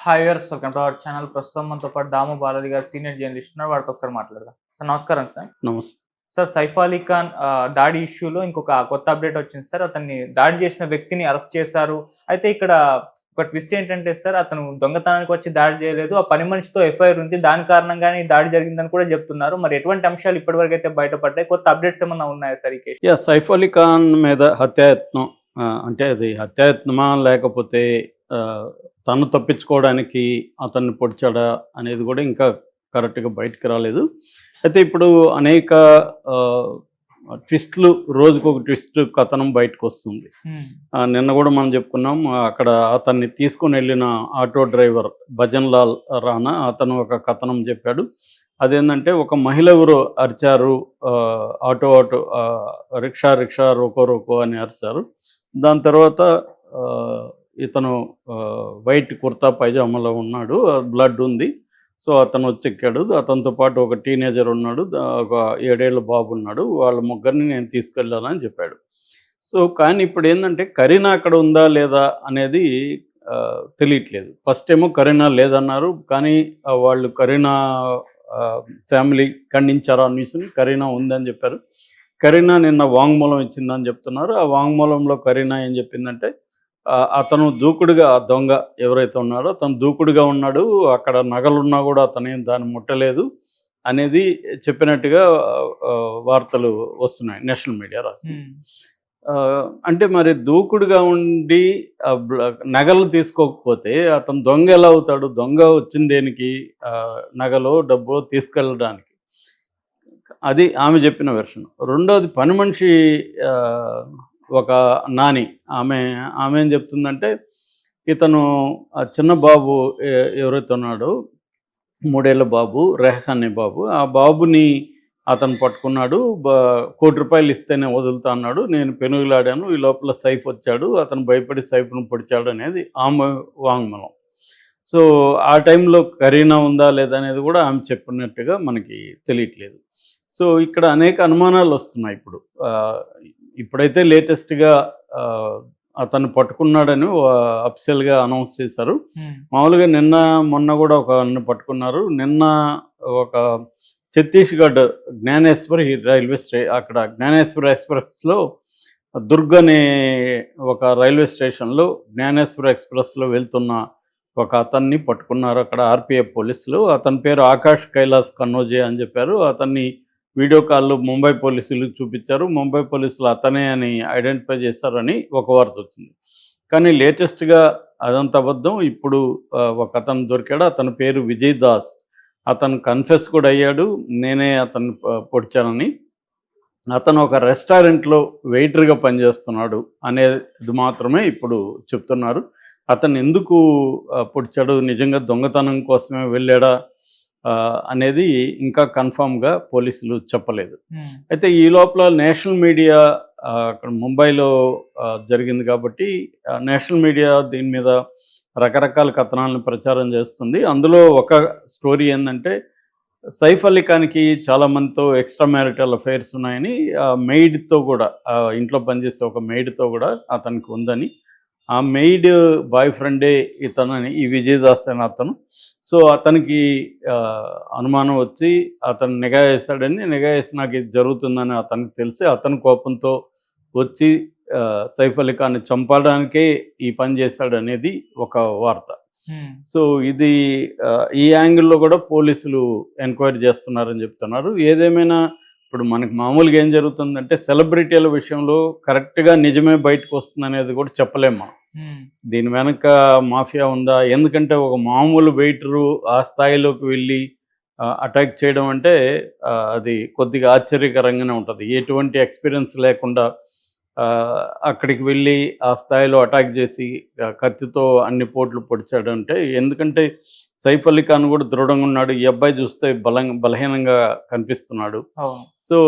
Hi viewers, welcome to our channel. ప్రస్తుతం మనతో పాటు దాము బాలాజీ గారు సీనియర్ జర్నలిస్ట్ ఉన్నారు. వారితో ఒకసారి మాట్లాడదాం. సార్ నమస్కారం సార్. నమస్తే. సార్, సైఫ్ అలీ ఖాన్ దాడి ఇష్యూలో ఇంకొక కొత్త అప్డేట్ వచ్చింది సార్. అతన్ని దాడి చేసిన వ్యక్తిని అరెస్ట్ చేశారు. అయితే ఇక్కడ ఒక ట్విస్ట్ ఏంటంటే సార్, అతను దొంగతనానికి వచ్చి దాడి చేయలేదు. ఆ పని మనిషితో ఎఫ్ఐఆర్ ఉంది. దాని కారణంగానే ఈ దాడి జరిగిందని కూడా చెప్తున్నారు. మరి ఎటువంటి అంశాలు ఇప్పటివరకు అయితే బయటపడ్డాయి? కొత్త అప్డేట్స్ ఏమన్నా ఉన్నాయా సార్ ఈ కేసు? సైఫ్ అలీ ఖాన్ మీద హత్యాయత్నం, అంటే అది హత్యాయత్నమా లేకపోతే తను తప్పించుకోవడానికి అతన్ని పొడిచాడా అనేది కూడా ఇంకా కరెక్ట్గా బయటకు రాలేదు. అయితే ఇప్పుడు అనేక ట్విస్ట్లు, రోజుకొక ట్విస్ట్ కథనం బయటకు వస్తుంది. నిన్న కూడా మనం చెప్పుకున్నాం, అక్కడ అతన్ని తీసుకుని వెళ్ళిన ఆటో డ్రైవర్ భజన్ లాల్ రాణా అతను ఒక కథనం చెప్పాడు. అదేంటంటే ఒక మహిళ ఎవరు అరిచారు, ఆటో రిక్షా రోకో రోకో అని అరిచారు. దాని తర్వాత ఇతను వైట్ కుర్తా పైజామాలో ఉన్నాడు, బ్లడ్ ఉంది. సో అతను వచ్చి ఎక్కాడు. అతనితో పాటు ఒక టీనేజర్ ఉన్నాడు, ఒక 7 ఏళ్ళ బాబు ఉన్నాడు. వాళ్ళ ముగ్గురిని నేను తీసుకెళ్ళాలని చెప్పాడు. సో కానీ ఇప్పుడు ఏంటంటే కరీనా అక్కడ ఉందా లేదా అనేది తెలియట్లేదు. ఫస్ట్ ఏమో కరీనా లేదన్నారు, కానీ వాళ్ళు కరీనా ఫ్యామిలీ ఖండించారు ఆ న్యూస్ని. కరీనా ఉందని చెప్పారు. కరీనా నిన్న వాంగ్మూలం ఇచ్చిందని చెప్తున్నారు. ఆ వాంగ్మూలంలో కరీనా ఏం చెప్పిందంటే, అతను దూకుడుగా, దొంగ ఎవరైతే ఉన్నాడో అతను దూకుడుగా ఉన్నాడు, అక్కడ నగలున్నా కూడా అతనేం దాన్ని ముట్టలేదు అనేది చెప్పినట్టుగా వార్తలు వస్తున్నాయి, నేషనల్ మీడియా రాసింది. అంటే మరి దూకుడుగా ఉండి నగలు తీసుకోకపోతే అతను దొంగ ఎలా అవుతాడు? దొంగ వచ్చింది దేనికి? నగలో డబ్బో తీసుకెళ్ళడానికి. అది ఆమె చెప్పిన వెర్షన్. రెండోది పని మనిషి ఒక నాని, ఆమె ఏం చెప్తుందంటే, ఇతను చిన్న బాబు ఎవరైతే ఉన్నాడో 3 ఏళ్ళ బాబు, రెహన్ అనే బాబు, ఆ బాబుని అతను పట్టుకున్నాడు. ₹1,00,00,000 ఇస్తేనే వదులుతా అన్నాడు. నేను పెనుగులాడాను, ఈ లోపల సైఫ్ వచ్చాడు, అతను భయపడి సైఫ్ను పొడిచాడు అనేది ఆమె వాంగ్మూలం. సో ఆ టైంలో కరీనా ఉందా లేదా అనేది కూడా ఆమె చెప్పినట్టుగా మనకి తెలియట్లేదు. సో ఇక్కడ అనేక అనుమానాలు వస్తున్నాయి. ఇప్పుడైతే లేటెస్ట్గా అతను పట్టుకున్నాడని అఫీషియల్గా అనౌన్స్ చేశారు. మామూలుగా నిన్న మొన్న కూడా ఒకరిని పట్టుకున్నారు. నిన్న ఒక ఛత్తీస్గఢ్ జ్ఞానేశ్వరి అక్కడ జ్ఞానేశ్వరి ఎక్స్ప్రెస్లో దుర్గ్ అనే ఒక రైల్వే స్టేషన్లో జ్ఞానేశ్వరి ఎక్స్ప్రెస్లో వెళ్తున్న ఒక అతన్ని పట్టుకున్నారు అక్కడ ఆర్పిఎఫ్ పోలీసులు. అతని పేరు ఆకాష్ కైలాస్ కన్నోజే అని చెప్పారు. అతన్ని వీడియో కాల్లో ముంబై పోలీసులు చూపించారు. ముంబై పోలీసులు అతనే అని ఐడెంటిఫై చేస్తారని ఒక వార్త వచ్చింది. కానీ లేటెస్ట్గా అదంత అబద్ధం. ఇప్పుడు ఒక అతను దొరికాడు, అతని పేరు విజయ్ దాస్. అతను కన్ఫెస్ కూడా అయ్యాడు, నేనే అతన్ని పొడిచానని. అతను ఒక రెస్టారెంట్లో వెయిటర్గా పనిచేస్తున్నాడు అనేది మాత్రమే ఇప్పుడు చెప్తున్నారు. అతను ఎందుకు పొడిచాడు, నిజంగా దొంగతనం కోసమే వెళ్ళాడా అనేది ఇంకా కన్ఫామ్గా పోలీసులు చెప్పలేదు. అయితే ఈ లోపల నేషనల్ మీడియా అక్కడ ముంబైలో జరిగింది కాబట్టి నేషనల్ మీడియా దీని మీద రకరకాల కథనాలను ప్రచారం చేస్తుంది. అందులో ఒక స్టోరీ ఏంటంటే, సైఫ్ అలీ ఖాన్కి చాలామందితో ఎక్స్ట్రా మ్యారిటల్ అఫైర్స్ ఉన్నాయని, మెయిడ్తో కూడా, ఇంట్లో పనిచేసే ఒక మెయిడ్తో కూడా అతనికి ఉందని, ఆ మెయిడ్ బాయ్ ఫ్రెండే ఇతనని, ఈ విజయదాస్ అని అతను. సో అతనికి అనుమానం వచ్చి అతను నిఘా వేశాడని, నిఘా వేసి నాకు ఇది జరుగుతుందని అతనికి తెలిసి అతని కోపంతో వచ్చి సైఫ్ అలీ ఖాన్ని చంపడానికే ఈ పని చేశాడనేది ఒక వార్త. సో ఇది ఈ యాంగిల్లో కూడా పోలీసులు ఎంక్వైరీ చేస్తున్నారని చెప్తున్నారు. ఏదేమైనా ఇప్పుడు మనకి మామూలుగా ఏం జరుగుతుందంటే, సెలబ్రిటీల విషయంలో కరెక్ట్గా నిజమే బయటకు వస్తుంది అనేది కూడా చెప్పలేము మనం. దీని వెనక మాఫియా ఉందా? ఎందుకంటే ఒక మామూలు వెయిటరు ఆ స్థాయిలోకి వెళ్ళి అటాక్ చేయడం అంటే అది కొద్దిగా ఆశ్చర్యకరంగానే ఉంటుంది. ఎటువంటి ఎక్స్పీరియన్స్ లేకుండా అక్కడికి వెళ్ళి ఆ స్థాయిలో అటాక్ చేసి కత్తితో అన్ని పోట్లు పొడిచాడంటే, ఎందుకంటే సైఫ్ అలీ ఖాన్ కూడా దృఢంగా ఉన్నాడు. ఈ అబ్బాయి చూస్తే బలహీనంగా కనిపిస్తున్నాడు. సో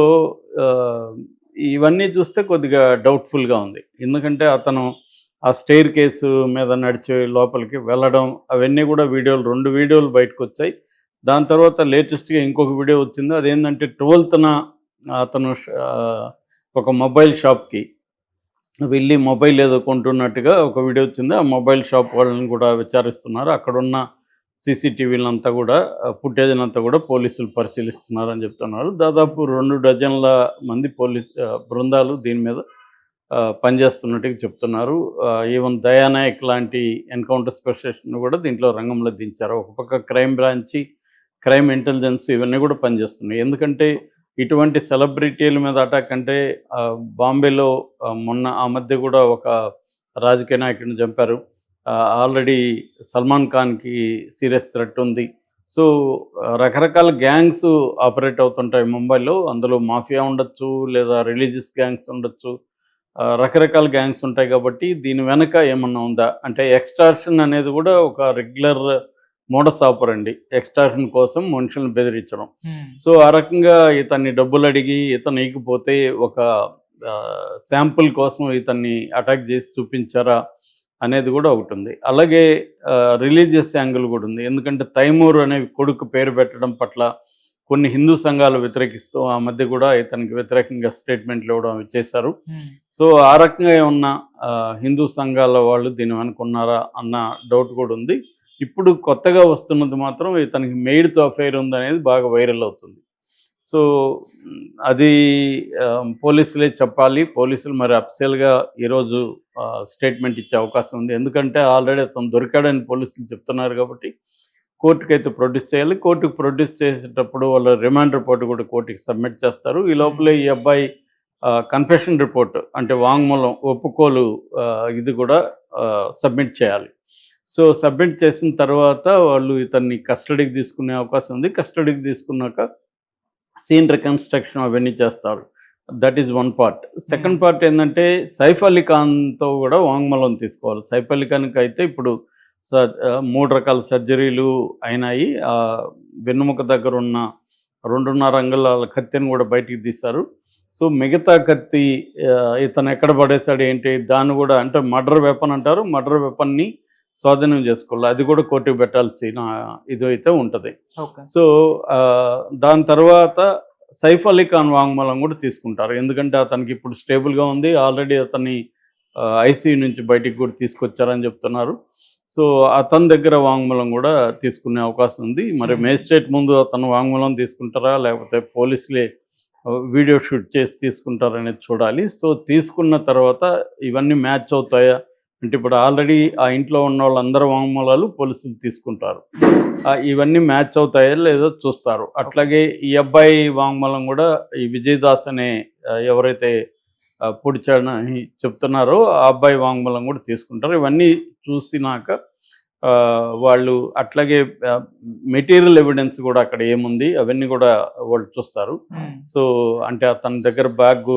ఇవన్నీ చూస్తే కొద్దిగా డౌట్ఫుల్గా ఉంది. ఎందుకంటే అతను ఆ స్టెయిర్ కేసు మీద నడిచి లోపలికి వెళ్ళడం, అవన్నీ కూడా 2 వీడియోలు బయటకు వచ్చాయి. దాని తర్వాత లేటెస్ట్గా ఇంకొక వీడియో వచ్చింది. అదేంటంటే 12th అతను ఒక మొబైల్ షాప్కి వెళ్ళి మొబైల్ ఏదో కొంటున్నట్టుగా ఒక వీడియో వచ్చింది. ఆ మొబైల్ షాప్ వాళ్ళని కూడా విచారిస్తున్నారు. అక్కడున్న సీసీటీవీలంతా కూడా ఫుటేజ్‌నంతా కూడా పోలీసులు పరిశీలిస్తున్నారని చెప్తున్నారు. దాదాపు 2 డజన్ల మంది బృందాలు దీని మీద పనిచేస్తున్నట్టుగా చెప్తున్నారు. ఈవెన్ దయానాయక్ లాంటి ఎన్‌కౌంటర్ స్పెషలిస్ట్‌ని కూడా దీంట్లో రంగంలో దించారు. ఒక పక్క క్రైమ్ బ్రాంచి, క్రైమ్ ఇంటెలిజెన్స్ ఇవన్నీ కూడా పనిచేస్తున్నాయి. ఎందుకంటే ఇటువంటి సెలబ్రిటీల మీద అటాక్ అంటే బాంబేలో మొన్న ఆ మధ్య కూడా ఒక రాజకీయ నాయకుడిని చంపారు. ఆల్రెడీ సల్మాన్ ఖాన్‌కి సీరియస్ థ్రెట్ ఉంది. సో, రకరకాల గ్యాంగ్స్ ఆపరేట్ అవుతుంటాయి ముంబైలో. అందులో మాఫియా ఉండొచ్చు, లేదా రిలీజియస్ గ్యాంగ్స్ ఉండొచ్చు. రకరకాల గ్యాంగ్స్ ఉంటాయి కాబట్టి దీని వెనక ఏమన్నా ఉందా? అంటే ఎక్స్‌టార్షన్ అనేది కూడా ఒక రెగ్యులర్ మోడస్ ఆపరండి. ఎక్స్‌టార్షన్ కోసం మనుషుల్ని బెదిరించడం. సో, ఆ రకంగా ఇతన్ని డబ్బులడిగి ఇతను ఈకపోతే ఒక శాంపుల్ కోసం ఇతన్ని అటాక్ చేసి చూపించారా అనేది కూడా ఒకటుంది. అలాగే రిలీజియస్ యాంగిల్ కూడా ఉంది. ఎందుకంటే తైమూర్ అనే కొడుకు పేరు పెట్టడం పట్ల కొన్ని హిందూ సంఘాలు వ్యతిరేకిస్తూ ఆ మధ్య కూడా ఇతనికి వ్యతిరేకంగా స్టేట్మెంట్లు ఇవ్వడం అవి చేశారు. సో, ఆ రకంగా ఏమన్నా హిందూ సంఘాల వాళ్ళు దీని వెనుకున్నారా అన్న డౌట్ కూడా ఉంది. ఇప్పుడు కొత్తగా వస్తున్నది మాత్రం ఇతనికి మెయిడ్‌తో అఫైర్ ఉందనేది బాగా వైరల్ అవుతుంది. సో, అది పోలీసులే చెప్పాలి. పోలీసులు మరి అఫీషియల్‌గా ఈరోజు స్టేట్మెంట్ ఇచ్చే అవకాశం ఉంది. ఎందుకంటే ఆల్రెడీ అతను దొరికాడని పోలీసులు చెప్తున్నారు కాబట్టి కోర్టుకైతే ప్రొడ్యూస్ చేయాలి. కోర్టుకి ప్రొడ్యూస్ చేసేటప్పుడు వాళ్ళ రిమాండ్ రిపోర్ట్ కూడా కోర్టుకి సబ్మిట్ చేస్తారు. ఈ లోపలే ఈ అబ్బాయి కన్ఫెషన్ రిపోర్ట్ అంటే వాంగ్మూలం ఒప్పుకోలు ఇది కూడా సబ్మిట్ చేయాలి. సో, సబ్మిట్ చేసిన తర్వాత వాళ్ళు ఇతన్ని కస్టడీకి తీసుకునే అవకాశం ఉంది. కస్టడీకి తీసుకున్నాక సీన్ రికన్‌స్ట్రక్షన్ అవన్నీ చేస్తారు. That is one part. Second part ఏందంటే సైఫ్ అలీ ఖాన్‌తో కూడా వాంగ్మూలం తీసుకోవాలి. సైఫ్ అలీ ఖాన్‌కైతే ఇప్పుడు 3 రకాల సర్జరీలు అయినాయి. వెన్నెముక దగ్గరున్న 2.5 అంగుళాల కత్తిని కూడా బయటికి తీశారు. సో, మిగతా కత్తి ఇతను ఎక్కడ పడేశాడు ఏంటి దాన్ని కూడా అంటే మర్డర్ వెపన్ అంటారు. మర్డర్ వెపన్‌ని స్వాధీనం చేసుకోవాలి. అది కూడా కోర్టుకి పెట్టాల్సిన ఇదైతే ఉంటది. సో, దాని తర్వాత సైఫ్ అలీ ఖాన్ వాంగ్మూలం కూడా తీసుకుంటారు. ఎందుకంటే అతనికి ఇప్పుడు స్టేబుల్‌గా ఉంది. ఆల్రెడీ అతన్ని ఐసీయూ నుంచి బయటికి కూడా తీసుకొచ్చారని చెప్తున్నారు. సో, అతని దగ్గర వాంగ్మూలం కూడా తీసుకునే అవకాశం ఉంది. మరి మేజిస్ట్రేట్ ముందు అతను వాంగ్మూలం తీసుకుంటారా? లేకపోతే పోలీసులే వీడియో షూట్ చేసి తీసుకుంటారనేది చూడాలి. సో, తీసుకున్న తర్వాత ఇవన్నీ మ్యాచ్ అవుతాయా? అంటే ఇప్పుడు ఆల్రెడీ ఆ ఇంట్లో ఉన్న వాళ్ళందరి వాంగ్మూలాలు పోలీసులు తీసుకుంటారు. ఇవన్నీ మ్యాచ్ అవుతాయో లేదో చూస్తారు. అట్లాగే ఈ అబ్బాయి వాంగ్మూలం కూడా ఈ విజయదాస్ అనే ఎవరైతే పొడిచాడని చెప్తున్నారో ఆ అబ్బాయి వాంగ్మూలం కూడా తీసుకుంటారు. ఇవన్నీ చూసినాక వాళ్ళు అట్లాగే మెటీరియల్ ఎవిడెన్స్ కూడా అక్కడ ఏముంది అవన్నీ కూడా వాళ్ళు చూస్తారు. సో, అంటే అతని దగ్గర బ్యాగ్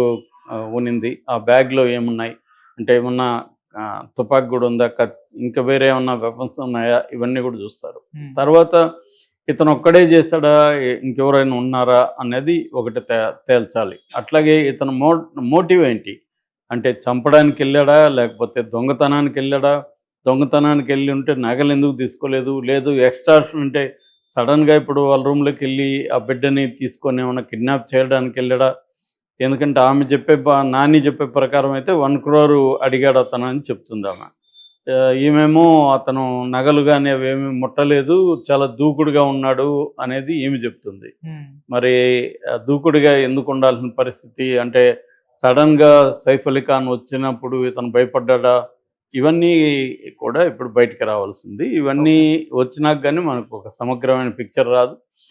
ఉన్నింది. ఆ బ్యాగ్‌లో ఏమున్నాయి? అంటే ఏమన్నా తుపాకీ కూడా ఉందా? ఇంకా వేరే ఏమన్నా వెపన్స్ ఉన్నాయా? ఇవన్నీ కూడా చూస్తారు. తర్వాత ఇతను ఒక్కడే చేశాడా? ఇంకెవరైనా ఉన్నారా? అనేది ఒకటి తేల్చాలి. అట్లాగే ఇతను మోటివ్ ఏంటి? అంటే చంపడానికి వెళ్ళాడా? లేకపోతే దొంగతనానికి వెళ్ళాడా? దొంగతనానికి వెళ్ళి ఉంటే నగలు ఎందుకు తీసుకోలేదు? లేదు ఎక్స్‌టార్షన్ అంటే సడన్‌గా ఇప్పుడు వాళ్ళ రూమ్‌లోకి వెళ్ళి ఆ బిడ్డని తీసుకొని ఏమన్నా కిడ్నాప్ చేయడానికి వెళ్ళాడా? ఎందుకంటే ఆమె నాని చెప్పే ప్రకారం అయితే 1 crore అడిగాడు అతను అని చెప్తుంది ఆమె. ఈమెమో అతను నగలు కానీ అవేమీ ముట్టలేదు, చాలా దూకుడుగా ఉన్నాడు అనేది ఈమె చెప్తుంది. మరి దూకుడుగా ఎందుకు ఉండాల్సిన పరిస్థితి? అంటే సడన్‌గా సైఫ్ అలీ ఖాన్ వచ్చినప్పుడు ఇతను భయపడ్డాడా? ఇవన్నీ కూడా ఇప్పుడు బయటికి రావాల్సింది. ఇవన్నీ వచ్చినాక కానీ మనకు ఒక సమగ్రమైన పిక్చర్ రాదు.